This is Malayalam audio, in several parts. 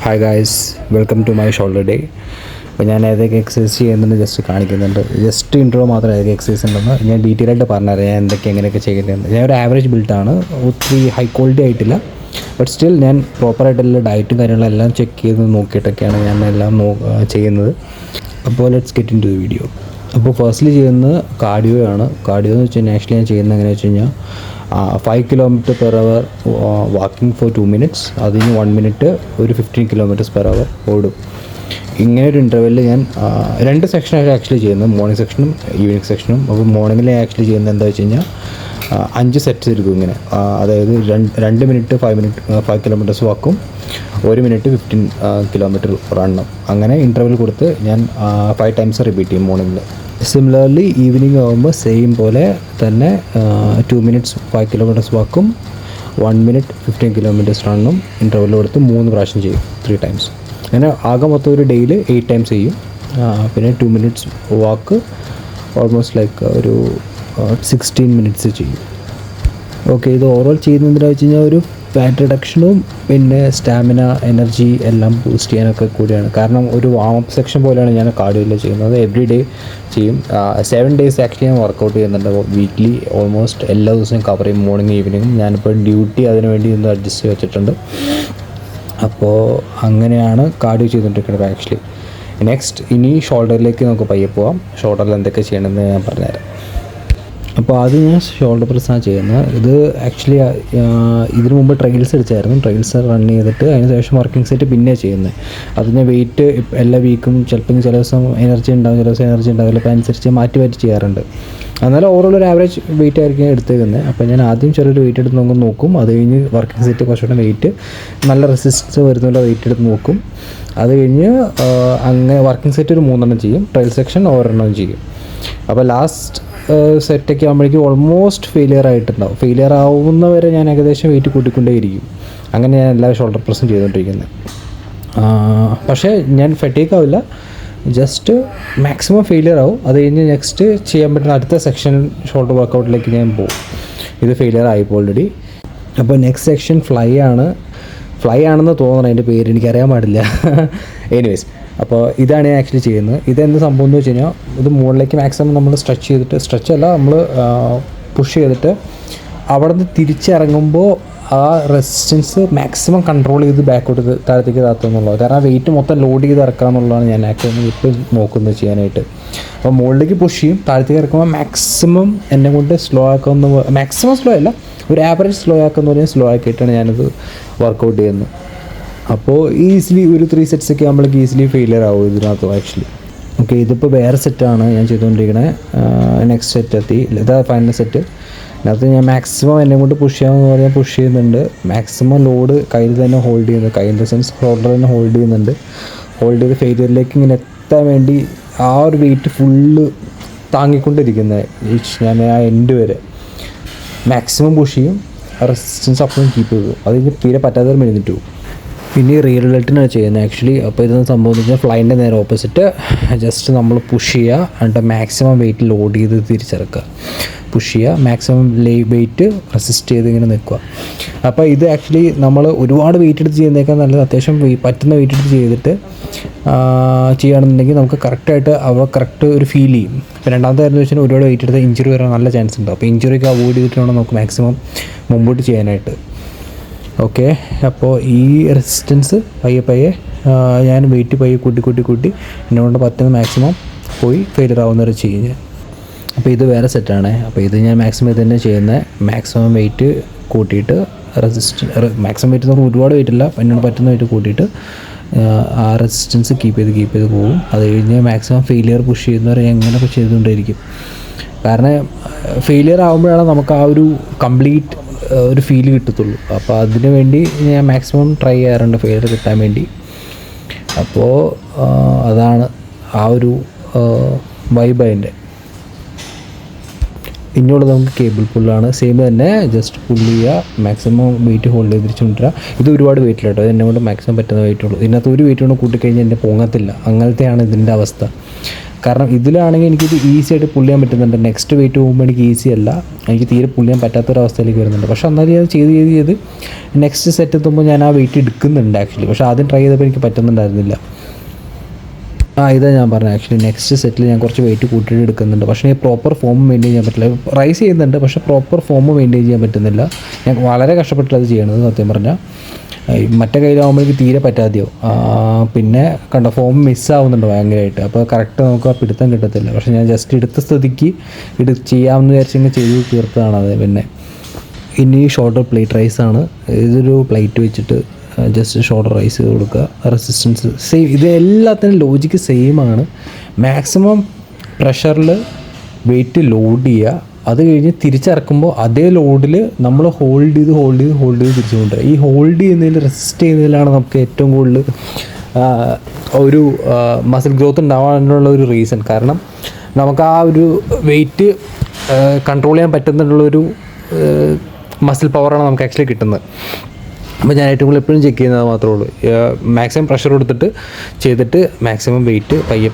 Hi guys, welcome to my shoulder day. അപ്പോൾ ഞാൻ ഏതൊക്കെ എക്സസൈസ് ചെയ്യുന്നുണ്ട് ജസ്റ്റ് കാണിക്കുന്നുണ്ട്. ജസ്റ്റ് ഇൻട്രോ മാത്രം ഏതൊക്കെ എക്സസൈസ് ഉണ്ടെന്ന് ഞാൻ ഡീറ്റെയിൽ ആയിട്ട് പറഞ്ഞുതരാം. ഞാൻ എങ്ങനെയൊക്കെ ചെയ്യുന്നത്. ഞാൻ ഒരു ആവറേജ് ബിൽഡാണ്, ഒത്തിരി ഹൈ ക്വാളിറ്റി ആയിട്ടില്ല. ബട്ട് സ്റ്റിൽ ഞാൻ പ്രോപ്പറായിട്ടുള്ള ഡയറ്റും കാര്യങ്ങളെല്ലാം ചെക്ക് ചെയ്ത് നോക്കിയിട്ടൊക്കെയാണ് ഞാൻ എല്ലാം ചെയ്യുന്നത്. അപ്പോൾ let's get into the video. അപ്പോൾ ഫസ്റ്റ്ലി ചെയ്യുന്നത് കാർഡിയോ ആണ്. കാർഡിയോ എന്ന് വെച്ച് കഴിഞ്ഞാൽ ആക്ച്വലി ഞാൻ ചെയ്യുന്നത് എങ്ങനെയാണെന്ന് വെച്ച് കഴിഞ്ഞാൽ 5 km/h വാക്കിംഗ് ഫോർ 2 minutes, അതിന് 1 minute ഒരു 15 km/h ഓടും. ഇങ്ങനെ ഒരു ഇൻ്റർവെല്ലിൽ ഞാൻ 2 സെക്ഷനായിട്ട് ആക്ച്വലി ചെയ്യുന്നത്, മോർണിംഗ് സെക്ഷനും ഈവനിങ് സെക്ഷനും. അപ്പോൾ മോർണിംഗിൽ ആക്ച്വലി ചെയ്യുന്നത് എന്താ വെച്ച് കഴിഞ്ഞാൽ 5 സെറ്റ്സ് എടുക്കും ഇങ്ങനെ. അതായത് 2 minute 5 km വാക്കും, 1 minute 15 km റണ്ണും. അങ്ങനെ ഇൻ്റർവെൽ കൊടുത്ത് ഞാൻ 5 times റിപ്പീറ്റ് ചെയ്യും മോർണിംഗിൽ. സിമിലർലി ഈവനിങ് ആകുമ്പോൾ സെയിം പോലെ തന്നെ 2 minutes 5 km വാക്കും, 1 minute 15 km റണ്ണും ഇൻ്റർവെൽ കൊടുത്ത് 3 പ്രാവശ്യം ചെയ്യും, 3 times. അങ്ങനെ ആകെ മൊത്തം ഒരു ഡേയിൽ 8 times ചെയ്യും. പിന്നെ 2 minutes വാക്ക് ഓൾമോസ്റ്റ് ലൈക്ക് ഒരു 16 minutes ചെയ്യും. ഓക്കെ, ഇത് ഓവറോൾ ചെയ്യുന്നതിന് വെച്ച് കഴിഞ്ഞാൽ ഒരു ഫാറ്റ് റിഡക്ഷനും പിന്നെ സ്റ്റാമിന, എനർജി എല്ലാം ബൂസ്റ്റ് ചെയ്യാനൊക്കെ കൂടിയാണ്. കാരണം ഒരു വാമപ്പ് സെക്ഷൻ പോലെയാണ് ഞാൻ കാർഡിയോയിൽ ചെയ്യുന്നത്. എവറി ഡേ ചെയ്യും. 7 days ആക്ച്വലി ഞാൻ വർക്കൗട്ട് ചെയ്യുന്നുണ്ട്. വീക്ക്ലി ഓൾമോസ്റ്റ് എല്ലാ ദിവസവും കവർ ചെയ്യും, മോർണിംഗ് ഈവനിങ്ങും. ഞാനിപ്പോൾ ഡ്യൂട്ടി അതിന് വേണ്ടി ഒന്ന് അഡ്ജസ്റ്റ് ചെയ്ത് വെച്ചിട്ടുണ്ട്. അപ്പോൾ അങ്ങനെയാണ് കാർഡിയോ ചെയ്തുകൊണ്ടിരിക്കുന്നത് ആക്ച്വലി. നെക്സ്റ്റ് ഇനി ഷോൾഡറിലേക്ക് നമുക്ക് പയ്യെ പോവാം. ഷോൾഡറിൽ എന്തൊക്കെ ചെയ്യണമെന്ന് ഞാൻ പറഞ്ഞുതരാം. അപ്പോൾ ആദ്യം ഞാൻ ഷോൾഡർ പ്രസ്സാണ് ചെയ്യുന്നത്. ഇത് ആക്ച്വലി ഇതിനു മുമ്പ് ട്രയൽസ് അടിച്ചായിരുന്നു. ട്രയൽസ് റൺ ചെയ്തിട്ട് അതിന് ശേഷം വർക്കിംഗ് സെറ്റ് പിന്നെ ചെയ്യുന്നത്. അതിന് വെയിറ്റ് എല്ലാ വീക്കും ചിലപ്പോൾ ചില ദിവസം എനർജി ഉണ്ടാകും, ചില ദിവസം എനർജി ഉണ്ടാവില്ല. അപ്പോൾ അനുസരിച്ച് മാറ്റി ചെയ്യാറുണ്ട്. എന്നാലും ഓവറോൾ ഒരു ആവറേജ് വെയിറ്റ് ആയിരിക്കും എടുത്തേക്കുന്നത്. അപ്പോൾ ഞാൻ ആദ്യം ചെറിയൊരു വെയിറ്റ് എടുത്ത് നോക്കും. അത് കഴിഞ്ഞ് വർക്കിംഗ് സെറ്റ് കുറച്ചുകൂടെ വെയിറ്റ് നല്ല റെസിസ്റ്റൻസ് വരുന്നുള്ള വെയിറ്റ് എടുത്ത് നോക്കും. അത് കഴിഞ്ഞ് അങ്ങനെ വർക്കിംഗ് സെറ്റ് ഒരു 3 ചെയ്യും, ട്രയൽ സെക്ഷൻ 1 ചെയ്യും. അപ്പോൾ ലാസ്റ്റ് സെറ്റൊക്കെ ആകുമ്പോഴേക്കും ഓൾമോസ്റ്റ് ഫെയിലിയർ ആയിട്ടുണ്ടാവും. ഫെയിലിയർ ആവുന്നവരെ ഞാൻ ഏകദേശം വെയിറ്റ് കൂട്ടിക്കൊണ്ടേയിരിക്കും. അങ്ങനെ ഞാൻ എല്ലാ ഷോൾഡർ പ്രസ്സും ചെയ്തുകൊണ്ടിരിക്കുന്നത്. പക്ഷേ ഞാൻ ഫെറ്റീക്ക് ആവില്ല, ജസ്റ്റ് മാക്സിമം ഫെയിലിയർ ആവും. അത് കഴിഞ്ഞ് നെക്സ്റ്റ് ചെയ്യാൻ പറ്റുന്ന അടുത്ത സെക്ഷൻ ഷോൾഡർ വർക്കൗട്ടിലേക്ക് ഞാൻ പോകും. ഇത് ഫെയിലിയർ ആയിപ്പോൾ ഓൾറെഡി. അപ്പോൾ നെക്സ്റ്റ് സെക്ഷൻ ഫ്ലൈ ആണെന്ന് തോന്നണം, അതിൻ്റെ പേര് എനിക്കറിയാൻ പാടില്ല. എനിവേസ്, അപ്പോൾ ഇതാണ് ഞാൻ ആക്ച്വലി ചെയ്യുന്നത്. ഇതെന്ത് സംഭവം എന്ന് വെച്ച് കഴിഞ്ഞാൽ, ഇത് മുകളിലേക്ക് മാക്സിമം നമ്മൾ സ്ട്രെച്ചല്ല നമ്മൾ പുഷ് ചെയ്തിട്ട് അവിടെ നിന്ന് തിരിച്ചിറങ്ങുമ്പോൾ ആ റെസിസ്റ്റൻസ് മാക്സിമം കൺട്രോൾ ചെയ്ത് ബാക്കോട്ട് താഴത്തേക്ക് താത്തുക എന്നുള്ളത്. കാരണം വെയിറ്റ് മൊത്തം ലോഡ് ചെയ്ത് ഇറക്കുക എന്നുള്ളതാണ് ഞാൻ ആക്ച്വലി ഇപ്പോൾ നോക്കുന്നത് ചെയ്യാനായിട്ട്. അപ്പോൾ മുകളിലേക്ക് പുഷ് ചെയ്യും, താഴത്തേക്ക് ഇറക്കുമ്പോൾ മാക്സിമം എന്നെ കൊണ്ട് സ്ലോ ആക്കാവുന്ന, മാക്സിമം സ്ലോ അല്ല, ഒരു ആവറേജ് സ്ലോ ആക്കുന്ന പറഞ്ഞാൽ സ്ലോ ആക്കിയിട്ടാണ് ഞാനത് വർക്കൗട്ട് ചെയ്യുന്നത്. അപ്പോൾ ഈസിലി ഒരു 3 sets ഒക്കെ ആകുമ്പോഴേക്ക് ഈസിലി ഫെയിലിയർ ആവും ഇതിനകത്ത് ആക്ച്വലി. ഓക്കെ, ഇതിപ്പോൾ വേറെ സെറ്റാണ് ഞാൻ ചെയ്തുകൊണ്ടിരിക്കുന്നത്. നെക്സ്റ്റ് സെറ്റ് എത്തി, ഇതാ ഫൈനൽ സെറ്റ്. അതിനകത്ത് ഞാൻ മാക്സിമം എന്നെ കൊണ്ട് പുഷ് ചെയ്യാമെന്ന് പറഞ്ഞാൽ പുഷ് ചെയ്യുന്നുണ്ട്. മാക്സിമം ലോഡ് കയ്യിൽ തന്നെ ഹോൾഡ് ചെയ്യുന്നത്, കയ്യിൽ ഇൻ ദ സെൻസ് ഷോൾഡർ തന്നെ ഹോൾഡ് ചെയ്യുന്നുണ്ട്. ഹോൾഡ് ചെയ്ത് ഫെയിലിയറിലേക്ക് ഇങ്ങനെ എത്താൻ വേണ്ടി ആ ഒരു വെയിറ്റ് ഫുള്ള് താങ്ങിക്കൊണ്ടിരിക്കുന്നത് ഞാൻ ആ എൻഡ് വരെ മാക്സിമം പുഷ് ചെയ്യും. റെസിസ്റ്റൻസ് അപ്പോഴും കീപ്പ് ചെയ്തു. അത് കഴിഞ്ഞ് തീരെ പറ്റാത്തവർ മെഴുന്നിട്ട് പോകും. പിന്നെ റിയൽ റിലേറ്റിനാണ് ചെയ്യുന്നത് ആക്ച്വലി. അപ്പോൾ ഇതെന്ന് സംഭവം എന്ന് വെച്ചാൽ ഫ്ലൈൻ്റെ നേരെ ഓപ്പോസിറ്റ്. ജസ്റ്റ് നമ്മൾ പുഷ് ചെയ്യുക, എന്നിട്ട് മാക്സിമം വെയിറ്റ് ലോഡ് ചെയ്ത് തിരിച്ചിറക്കുക. പുഷ് ചെയ്യുക, മാക്സിമം വെയിറ്റ് റെസിസ്റ്റ് ചെയ്ത് ഇങ്ങനെ നിൽക്കുക. അപ്പോൾ ഇത് ആക്ച്വലി നമ്മൾ ഒരുപാട് വെയിറ്റ് എടുത്ത് ചെയ്യുന്നതിനേക്കാൾ നല്ലത് അത്യാവശ്യം പറ്റുന്ന വെയിറ്റ് എടുത്ത് ചെയ്തിട്ട് ചെയ്യുകയാണെന്നുണ്ടെങ്കിൽ നമുക്ക് കറക്റ്റായിട്ട് കറക്റ്റ് ഒരു ഫീൽ ചെയ്യും. ഇപ്പോൾ രണ്ടാമത്തെ കാര്യം എന്ന് വെച്ചാൽ ഒരുപാട് വെയിറ്റ് എടുത്താൽ ഇഞ്ചുറി വരാൻ നല്ല ചാൻസ് ഉണ്ട്. അപ്പോൾ ഇഞ്ചുറിയൊക്കെ അവോയ്ഡ് ചെയ്തിട്ട് വേണം നമുക്ക് മാക്സിമം മുമ്പോട്ട് ചെയ്യാനായിട്ട്. ഓക്കെ, അപ്പോൾ ഈ റെസിസ്റ്റൻസ് പയ്യെ ഞാൻ വെയിറ്റ് പയ്യെ കൂട്ടി എന്നെക്കൊണ്ട് പറ്റുന്ന മാക്സിമം പോയി ഫെയിലിയർ ആവുന്നവരെ ചെയ്യും ഞാൻ. അപ്പോൾ ഇത് വേറെ സെറ്റാണ്. അപ്പോൾ ഇത് ഞാൻ മാക്സിമം ഇത് തന്നെ ചെയ്യുന്നത്. മാക്സിമം വെയിറ്റ് കൂട്ടിയിട്ട് മാക്സിമം വെയിറ്റ് എന്ന് പറഞ്ഞാൽ ഒരുപാട് വെയിറ്റ് ഇല്ല, എന്നോട് പറ്റുന്ന വെയിറ്റ് കൂട്ടിയിട്ട് ആ റെസിസ്റ്റൻസ് കീപ്പ് ചെയ്ത് പോകും. അത് കഴിഞ്ഞ് മാക്സിമം ഫെയിലിയർ പുഷ് ചെയ്യുന്നവരെ എങ്ങനെ ചെയ്തുകൊണ്ടിരിക്കും. കാരണം ഫെയിലിയർ ആകുമ്പോഴാണ് നമുക്ക് ആ ഒരു കംപ്ലീറ്റ് ഒരു ഫീൽ കിട്ടത്തുള്ളൂ. അപ്പോൾ അതിന് വേണ്ടി ഞാൻ മാക്സിമം ട്രൈ ചെയ്യാറുണ്ട് ഫെയിലിയർ കിട്ടാൻ വേണ്ടി. അപ്പോൾ അതാണ് ആ ഒരു വൈബ് അതിൻ്റെ. ഇനിയുള്ളത് നമുക്ക് കേബിൾ പുള്ളാണ്. സെയിം തന്നെ, ജസ്റ്റ് പുള്ള് ചെയ്യുക, മാക്സിമം വെയിറ്റ് ഹോൾഡ് ചെയ്ത് തിരിച്ചുകൊണ്ടിരിക്കുക. ഇത് ഒരുപാട് വെയിറ്റ് ഇല്ല കേട്ടോ, എന്നെ കൊണ്ട് മാക്സിമം പറ്റുന്ന വെയിറ്റ് ഉള്ളൂ. ഇതിനകത്ത് ഒരു വെയിറ്റ് കൊണ്ട് കൂട്ടിക്കഴിഞ്ഞാൽ എൻ്റെ പൊങ്ങത്തില്ല. അങ്ങനത്തെയാണ് ഇതിൻ്റെ അവസ്ഥ. കാരണം ഇതിലാണെങ്കിൽ എനിക്കിത് ഈസി ആയിട്ട് പുൾ ചെയ്യാൻ പറ്റുന്നുണ്ട്. നെക്സ്റ്റ് വെയിറ്റ് പോകുമ്പോൾ എനിക്ക് ഈസി അല്ല, എനിക്ക് തീരെ പുൾ ചെയ്യാൻ പറ്റാത്തൊരവസ്ഥയിലേക്ക് വരുന്നുണ്ട്. പക്ഷേ എന്നാലും ഞാൻ ചെയ്ത് നെക്സ്റ്റ് സെറ്റ് എത്തുമ്പോൾ ഞാൻ ആ വെയിറ്റ് എടുക്കുന്നുണ്ട് ആക്ച്വലി. പക്ഷേ ആദ്യം ട്രൈ ചെയ്തപ്പോൾ എനിക്ക് പറ്റുന്നുണ്ടായിരുന്നില്ല. ഇതാ ഞാൻ പറഞ്ഞത് ആക്ച്വലി നെക്സ്റ്റ് സെറ്റിൽ ഞാൻ കുറച്ച് വെയിറ്റ് കൂട്ടിയിട്ട് എടുക്കുന്നുണ്ട്. പക്ഷേ ഞാൻ പ്രോപ്പർ ഫോം മെയിൻറ്റെയിൻ ചെയ്യാൻ പറ്റില്ല. റൈസ് ചെയ്യുന്നുണ്ട്, പക്ഷേ പ്രോപ്പർ ഫോം മെയിൻറ്റെയിൻ ചെയ്യാൻ പറ്റുന്നില്ല. ഞാൻ വളരെ കഷ്ടപ്പെട്ടിട്ട് അത് ചെയ്യണത് സത്യം പറഞ്ഞാൽ. മറ്റേ കയ്യിലാവുമ്പോൾ എനിക്ക് തീരെ പറ്റാതെയോ. പിന്നെ കണ്ട ഫോം മിസ്സാവുന്നുണ്ട് ഭയങ്കരമായിട്ട്. അപ്പോൾ കറക്റ്റ് നമുക്ക് ആ പിടുത്തം കിട്ടത്തില്ല. പക്ഷേ ഞാൻ ജസ്റ്റ് എടുത്ത സ്ഥിതിക്ക് ചെയ്യാമെന്ന് വിചാരിച്ചെങ്കിൽ ചെയ്ത് തീർത്തതാണത്. പിന്നെ ഇനി ഷോൾഡർ പ്ലേറ്റ് റൈസാണ്. ഇതൊരു പ്ലേറ്റ് വെച്ചിട്ട് ജസ്റ്റ് ഷോൾഡർ റൈസ് ചെയ്ത് കൊടുക്കുക. റെസിസ്റ്റൻസ് സെയിം, ഇത് എല്ലാത്തിനും ലോജിക്ക് സെയിം ആണ്. മാക്സിമം പ്രഷറിൽ വെയിറ്റ് ലോഡ് ചെയ്യുക. അത് കഴിഞ്ഞ് തിരിച്ചിറക്കുമ്പോൾ അതേ ലോഡിൽ നമ്മൾ ഹോൾഡ് ചെയ്ത് തിരിച്ചു കൊണ്ടുവരിക. ഈ ഹോൾഡ് ചെയ്യുന്നതിൽ റെസിസ്റ്റ് ചെയ്യുന്നതിലാണ് നമുക്ക് ഏറ്റവും കൂടുതൽ ഒരു മസിൽ ഗ്രോത്ത് ഉണ്ടാവാനുള്ള ഒരു റീസൺ. കാരണം നമുക്ക് ആ ഒരു വെയിറ്റ് കൺട്രോൾ ചെയ്യാൻ പറ്റുന്നുള്ളൊരു മസിൽ പവറാണ് നമുക്ക് ആക്ച്വലി കിട്ടുന്നത്. അപ്പോൾ ഞാൻ ഏറ്റവും കൂടുതൽ എപ്പോഴും ചെക്ക് ചെയ്യുന്നത് മാത്രമേ ഉള്ളൂ. മാക്സിമം പ്രഷർ കൊടുത്തിട്ട് ചെയ്തിട്ട് മാക്സിമം വെയിറ്റ് പയ്യെ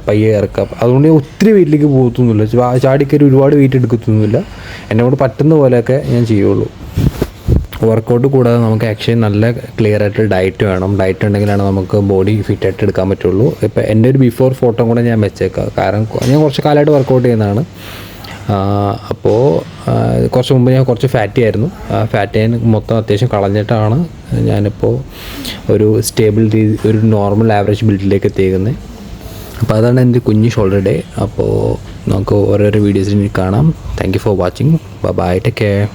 പയ്യെ ഇറക്കുക. അതുകൊണ്ട് ഒത്തിരി വെയിറ്റിലേക്ക് പോകത്തൊന്നുമില്ല, ചാടിക്കറി ഒരുപാട് വെയിറ്റ് എടുക്കത്തൊന്നുമില്ല. എന്നെ കൊണ്ട് പറ്റുന്ന പോലെയൊക്കെ ഞാൻ ചെയ്യുള്ളൂ. വർക്കൗട്ട് കൂടാതെ നമുക്ക് ആക്ച്വലി നല്ല ക്ലിയർ ആയിട്ട് ഡയറ്റ് വേണം. ഡയറ്റ് ഉണ്ടെങ്കിലാണ് നമുക്ക് ബോഡി ഫിറ്റായിട്ട് എടുക്കാൻ പറ്റുള്ളൂ. ഇപ്പോൾ എൻ്റെ ഒരു ബിഫോർ ഫോട്ടോ കൂടെ ഞാൻ വെച്ചേക്കാം. കാരണം ഞാൻ കുറച്ച് കാലമായിട്ട് വർക്കൗട്ട് ചെയ്യുന്നതാണ്. അപ്പോൾ കുറച്ച് മുമ്പ് ഞാൻ കുറച്ച് ഫാറ്റി ആയിരുന്നു. ഫാറ്റ് ഞാൻ മൊത്തം അത്യാവശ്യം കളഞ്ഞിട്ടാണ് ഞാനിപ്പോൾ ഒരു സ്റ്റേബിൾ ഒരു നോർമൽ ആവറേജ് ബിൽഡിലേക്ക് എത്തിയേക്കുന്നത്. അപ്പോൾ അതാണ് എൻ്റെ കുഞ്ഞ് ഷോൾഡർ ഡേ. അപ്പോൾ നമുക്ക് ഓരോരോ വീഡിയോസിൽ കാണാം. Thank you for watching. Bye, take care.